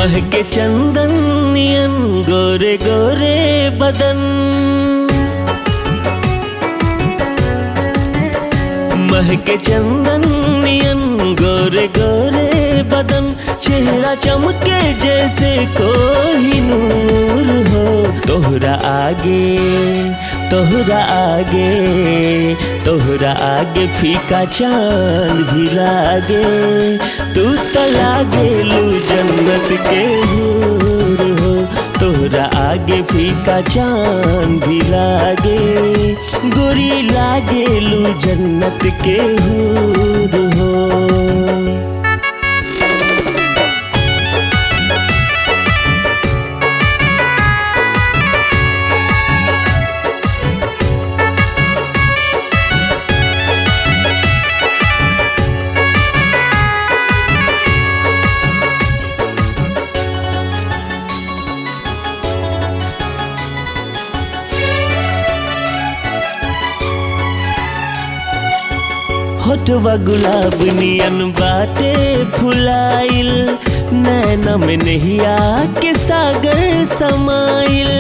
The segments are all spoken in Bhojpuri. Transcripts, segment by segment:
महके चंदन नियन गोरे गोरे बदन, महके चंदन नियन गोरे गोरे बदन, चेहरा चमके जैसे कोहिनूर हो। तोहरा आगे तोहरा आगे तोहरा आगे फीका चांद भी लागे, तू तो लागेलू जन्नत के हूर हो। तोहरा आगे फीका चांद भी लागे, गोरी लागेलू जन्नत के हूर हो। होठवा गुलाब नियन बाटे फुलाइल, नैना में नहिया के सागर समाइल।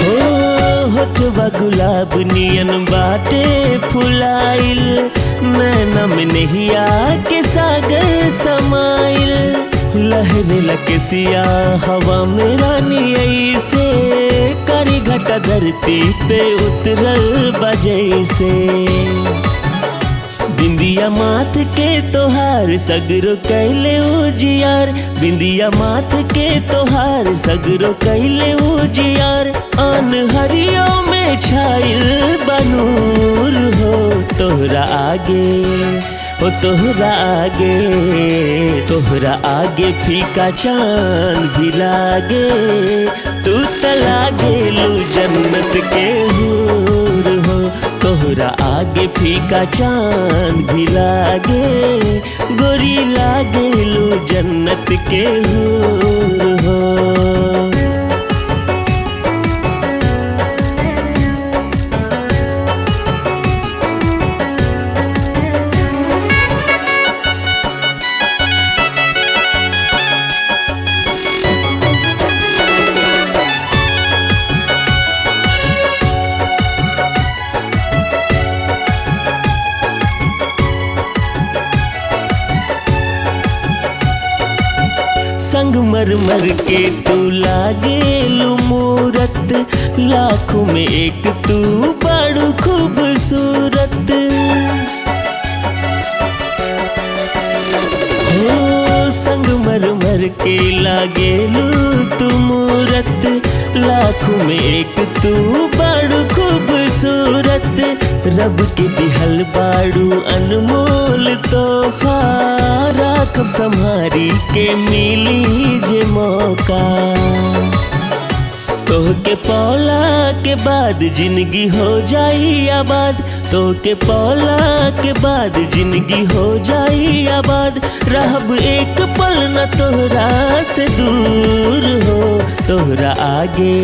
हो होठवा गुलाब नियन बाटे फुलाइल, नैना में नहिया के सागर समाइल। लहरे लकसिया हवा में रानी ऐसे, करी घटा धरती पे उतरल बजैसे। बिंदिया माथ के तोहार सगरो कैले उजियार, बिंदिया माथ के तोहार सगरो कैले उजियार। अनहरियों में छाइल बनूर हो। तोहरा आगे ओ तोहरा आगे फीका चांद भी लागे, तू तो लागेलू जन्नत के हूर हो। तोहरा आगे फीका चांद भी लागे, गोरी लागेलू जन्नत के हूर हो। संगमरमर के तू लागेलू मूरत, लाखों में एक तू बड़ू खूबसूरत। हो संगमरमर के लागेलू तू मूरत, लाखों में एक तू बड़ू खूबसूरत। रब के दिहल बाड़ू अनमोल तोहफा, राखब संभारी के मिली जे मौका। तोहके पौला के बाद जिंदगी हो जाई आबाद, तोहके पौला के बाद जिंदगी हो जाई आबाद। रहब एक पल न तोहरा से दूर हो। तोहरा आगे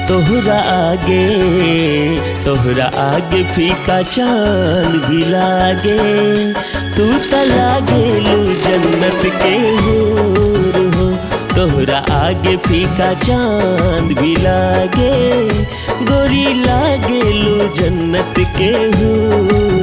तोहरा आगे फीका चांद भी लागे, तू तो लागेलू जन्नत के हूर हो। तोहरा आगे फीका चांद भी लागे, गोरी लागेलू जन्नत के हूर।